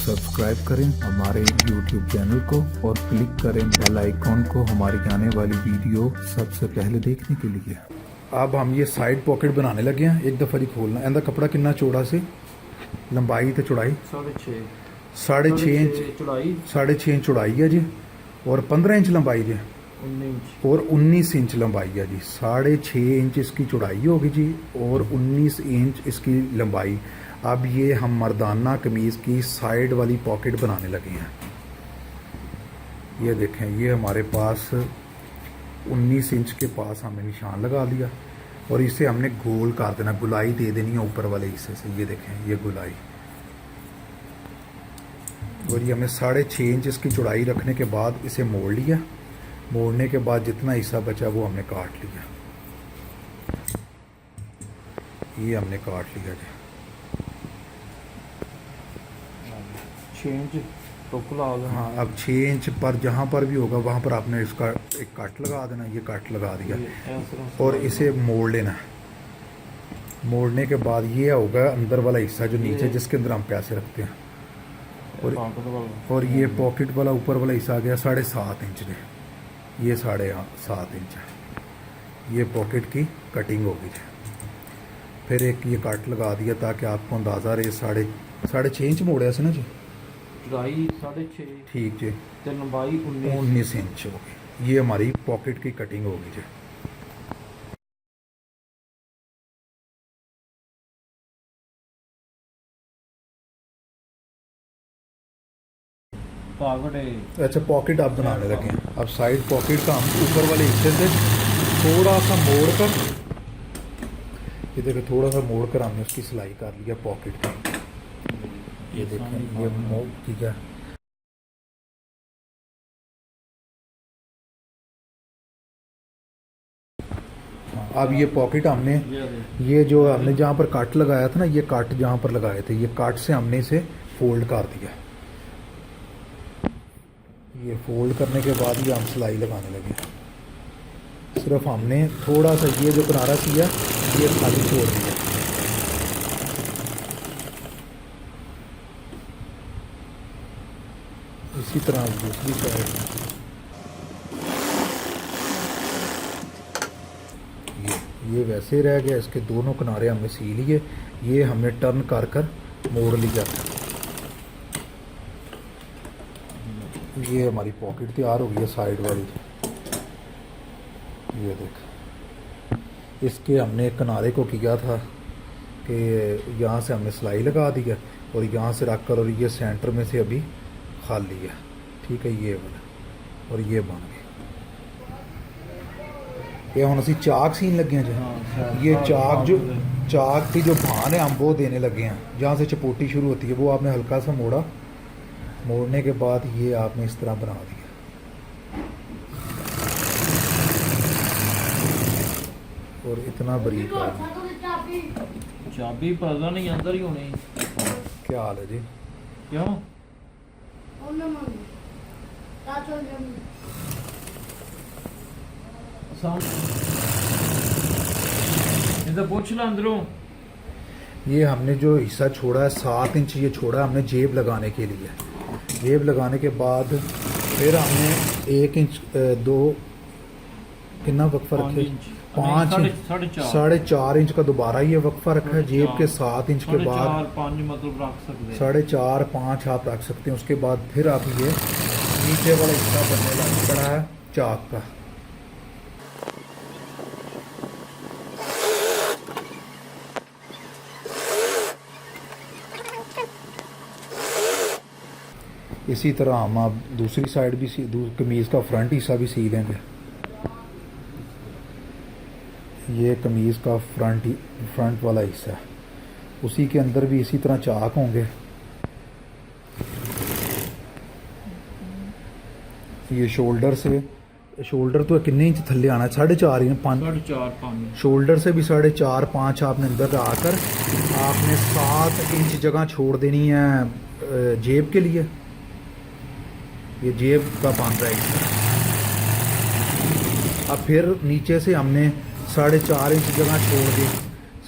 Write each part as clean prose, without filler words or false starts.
Subscribe करें हमारे YouTube channel को और क्लिक करें बेल आइकॉन को हमारी आने वाली वीडियो सबसे पहले देखने के लिए। अब हम ये साइड पॉकेट बनाने लगे हैं। एक दफ़ा ही खोलना इंदा कपड़ा कितना चौड़ा से लंबाई तो चौड़ाई 6.5 इंच चौड़ाई 6.5 इंच चौड़ाई है जी और 15 इंच लंबाई जी और 19 इंच लंबाई है जी। 6.5 इंच इसकी चौड़ाई होगी जी और 19 इंच इसकी लंबाई। अब ये हम मर्दाना कमीज़ की साइड वाली पॉकेट बनाने लगे हैं। ये देखें, ये हमारे पास 19 इंच के पास हमने निशान लगा लिया और इसे हमने गोल कर देना, गुलाई दे देनी है ऊपर वाले हिस्से से। ये देखें, ये गुलाई और ये हमने 6.5 इंच इसकी चौड़ाई रखने के बाद इसे मोड़ लिया। मोड़ने के बाद जितना हिस्सा बचा वो हमने काट लिया। ये हमने काट लिया जी। 6 इंच तो खुला होगा। हाँ, अब 6 इंच पर जहाँ पर भी होगा वहाँ पर आपने इसका एक कट लगा देना। ये कट लगा दिया और इसे मोड़ लेना। मोड़ने के बाद ये होगा अंदर वाला हिस्सा जो नीचे जिसके अंदर हम पैसे रखते हैं और ये पॉकेट वाला ऊपर वाला हिस्सा आ गया 7.5 इंच में। ये 7.5 इंच है। ये पॉकेट की कटिंग होगी। फिर एक ये कट लगा दिया ताकि आपको अंदाज़ा रहे। 6.5 इंच मोड़े से ना जी, चौड़ाई 6.5 ठीक जी, तो लंबाई 19 इंच होगी। ये हमारी पॉकेट की कटिंग होगी जी। अच्छा, पॉकेट आप बनाने लगे हैं। अब साइड पॉकेट का हम ऊपर वाले हिस्से से थोड़ा सा मोड़ कर, ये देखो थोड़ा सा मोड़ कर हमने उसकी सिलाई कर लिया पॉकेट की। ये देखें, ये मोड़ ठीक है। अब ये पॉकेट हमने ये जो हमने जहाँ पर कट लगाया था ना, ये कट जहाँ पर लगाए थे, ये कट से हमने इसे फोल्ड कर दिया। ये फोल्ड करने के बाद ये हम सिलाई लगाने लगे। सिर्फ हमने थोड़ा सा ये जो किनारा किया ये खाली छोड़ दिया। इसी तरह दूसरी साइड ये वैसे रह गया। इसके दोनों किनारे हमने सी लिए। ये हमने टर्न कर कर मोड़ लिया। ये हमारी पॉकेट तैयार हो गई है साइड वाली। ये देख, इसके हमने किनारे को किया था कि यहाँ से हमने सिलाई लगा दिया और यहाँ से रख कर और ये सेंटर में से अभी खाली है। ठीक है, ये वाला और ये बन गए। ये हम असी चाक सीन लगे हैं जी। ये चाक की जो भान है हम वो देने लगे हैं। जहाँ से चपोटी शुरू होती है वो आपने हल्का सा मोड़ा। मोड़ने के बाद ये आपने इस तरह बना दिया और इतना बारीक चाबी पता नहीं अंदर ही होनी। क्या हाल है जी? क्यों इधर पूछ लो अंदरों। ये हमने जो हिस्सा छोड़ा है 7 इंच ये छोड़ा हमने जेब लगाने के लिए। जेब लगाने के बाद फिर हमने 1 इंच 2 कितना वक्फा रखे? 5 इंच 4.5 इंच का दोबारा ये वक्फा रखा है। जेब के 7 इंच के बाद 5 मतलब रख सकते हैं। 4.5 5 आप रख सकते हैं। उसके बाद फिर आप ये नीचे वाला हिस्सा बनने लग पड़ा है चाक का। इसी तरह हम आप दूसरी साइड भी कमीज़ का फ्रंट हिस्सा भी सी लेंगे। ये कमीज़ का फ्रंट वाला हिस्सा, उसी के अंदर भी इसी तरह चाक होंगे। ये शोल्डर तो कितने इंच थल्ले आना? 4.5 इंच 5 शोल्डर से भी 4.5 5 आपने अंदर आकर आपने 7 इंच जगह छोड़ देनी है जेब के लिए। ये जेब का बन रहा है। अब फिर नीचे से हमने 4.5 इंच जगह छोड़ दी।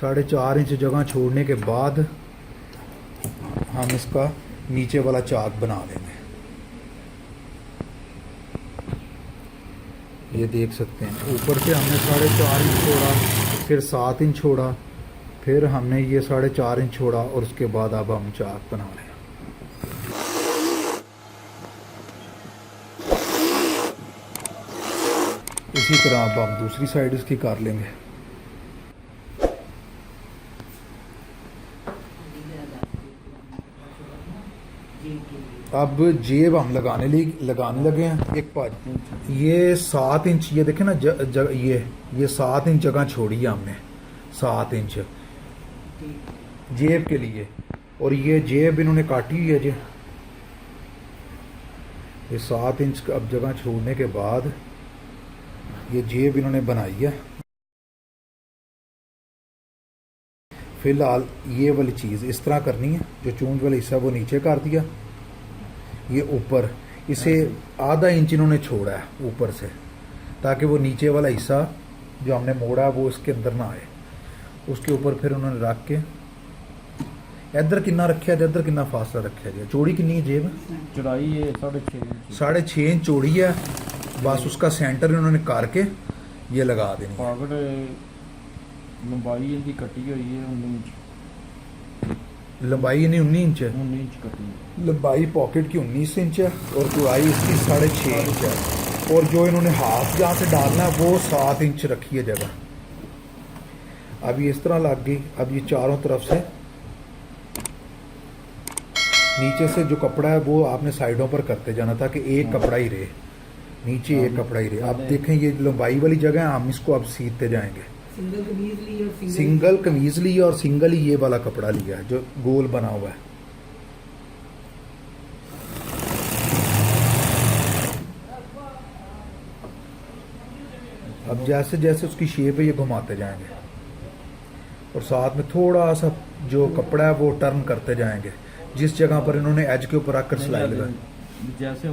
4.5 इंच जगह छोड़ने के बाद हम इसका नीचे वाला चाक बना लेंगे। ये देख सकते हैं ऊपर से हमने 4.5 इंच छोड़ा, फिर 7 इंच छोड़ा, फिर हमने ये 4.5 इंच छोड़ा और उसके बाद अब हम चाक बना रहे हैं। इसी तरह अब हम दूसरी साइड इसकी कर लेंगे। अब जेब हम लगाने लगे हैं एक पाँच। ये 7 इंच, ये देखें ना ये 7 इंच जगह छोड़ी है हमने, 7 इंच जेब के लिए। और ये जेब इन्होंने काटी हुई है जी, ये 7 इंच अब जगह छोड़ने के बाद ये जेब इन्होंने बनाई है। फिलहाल ये वाली चीज़ इस तरह करनी है, जो चूंज वाला हिस्सा वो नीचे कर दिया, ये ऊपर इसे आधा इंच इन्होंने छोड़ा है ऊपर से, ताकि वो नीचे वाला हिस्सा जो हमने मोड़ा वो इसके अंदर ना आए। उसके ऊपर फिर उन्होंने रख के इधर कितना रखा है, इधर कितना फासला रखा है। चौड़ी कितनी है जेब? चौड़ाई है 6.5 इंच। 6.5 इंच चौड़ी है। बस उसका सेंटर इन्होंने करके ये लगा देनी है। पॉकेट लंबाई इनकी कटी हुई है 19 इंच। लंबाई नहीं 19 इंच है, 19 इंच कटी है। लंबाई पॉकेट की 19 इंच है और चौड़ाई इसकी 6.5 इंच है। और जो इन्होंने हाथ जहाँ से डालना है वो 7 इंच रखी है जगह। अब ये इस तरह लग गई। अब ये चारों तरफ से नीचे से जो कपड़ा है वो आपने साइडों पर करते जाना, ताकि एक कपड़ा ही रहे नीचे, एक कपड़ा ही रहे। अब देखें ये लंबाई वाली जगह है, हम इसको अब सीते जाएंगे। सिंगल कमीज ली और सिंगल ही ये वाला कपड़ा लिया है जो गोल बना हुआ है। अब जैसे जैसे उसकी शेप है ये घुमाते जाएंगे और साथ में थोड़ा सा जो कपड़ा है वो टर्न करते जाएंगे, जिस जगह पर इन्होंने एज के ऊपर रखकर सिलाई लगाई। जैसे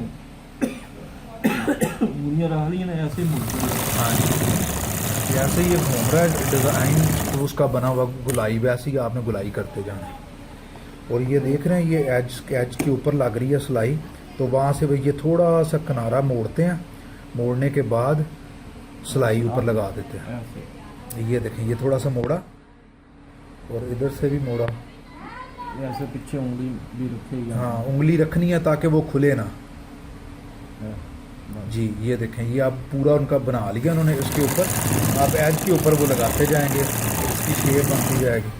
मुड़ियाँ रह रही है ना, ऐसे जैसे ये घूम रहा है डिज़ाइन तो उसका बना हुआ गुलाई, वैसे ही आपने गुलाई करते जाना है। और ये देख रहे हैं ये एज के ऊपर लग रही है सिलाई, तो वहाँ से ये थोड़ा सा किनारा मोड़ते हैं, मोड़ने के बाद सिलाई ऊपर लगा देते हैं। ये देखें ये थोड़ा सा मोड़ा और इधर से भी मोड़ा, ऐसे पीछे उंगली भी रखेगी। हाँ उंगली रखनी है ताकि वो खुले ना जी। ये देखें ये अब पूरा उनका बना लिया उन्होंने इसके ऊपर। अब एज के ऊपर वो लगाते जाएंगे, इसकी शेप बनती जाएगी।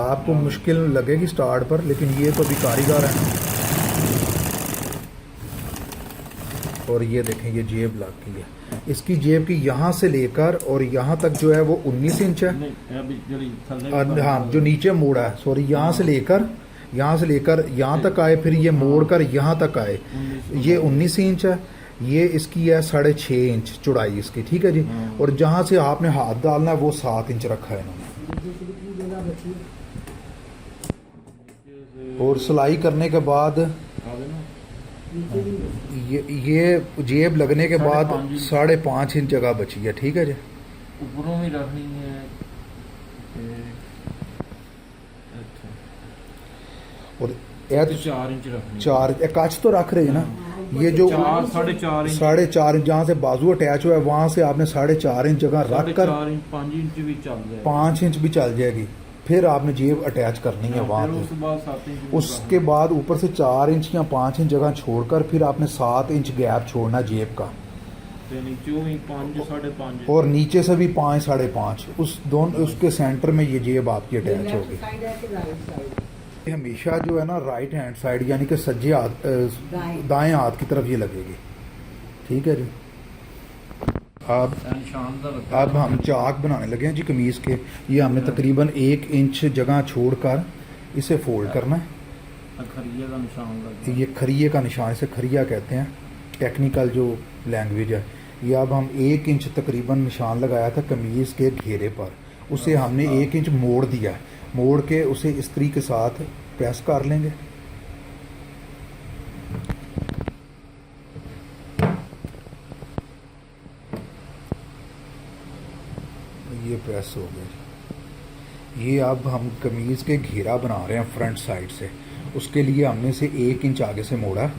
आपको मुश्किल लगेगी स्टार्ट पर, लेकिन ये तो भी कारीगर हैं। और ये देखें ये जेब लग गई है। इसकी जेब की यहाँ से लेकर और यहाँ तक जो है वो 19 इंच है। हाँ जो नीचे मोड़ा है, सॉरी यहाँ से लेकर यहाँ तक आए, फिर ये मोड़ कर यहाँ तक आए, ये 19 इंच है। ये इसकी है 6.5 इंच चौड़ाई इसकी, ठीक है जी। और जहाँ से आपने हाथ डालना है वो 7 इंच रखा है इन्होंने। और सिलाई करने के बाद ये जेब लगने के बाद 5.5 इंच जगह बची है, ठीक है जी। ऊपरों में रखनी है और 4 इंच रखनी, 4 कच तो रख रहे हैं ना। ये जो 4.5 इंच जहाँ से बाजू अटैच हुआ है वहाँ से आपने 4.5 इंच जगह रख कर 5 इंच भी चल जाएगी, 5 इंच भी चल जाएगी। फिर आपने जेब अटैच करनी है वहाँ पे। उसके बाद ऊपर से 4 इंच या 5 इंच जगह छोड़कर फिर आपने 7 इंच गैप छोड़ना जेब का, और नीचे से भी 5 5.5 उस दोनों उसके सेंटर में ये जेब आपकी अटैच होगी। हमेशा जो है ना राइट हैंड साइड यानी कि सज्जे हाथ दाएं हाथ की तरफ ये लगेगी, ठीक है जी। अब हम चाक बनाने लगे हैं जी कमीज़ के। ये हमने तकरीबन 1 इंच जगह छोड़कर इसे फोल्ड करना है। खरिये का निशान, ये खरिये का निशान, इसे खरिया कहते हैं, टेक्निकल जो लैंग्वेज है। ये अब हम 1 इंच तकरीबन निशान लगाया था कमीज़ के घेरे पर, उसे हमने 1 इंच मोड़ दिया। मोड़ के उसे इस्त्री के साथ प्रेस कर लेंगे। ये प्रेस हो गया। ये अब हम कमीज़ के घेरा बना रहे हैं फ्रंट साइड से, उसके लिए हमने इसे 1 इंच आगे से मोड़ा।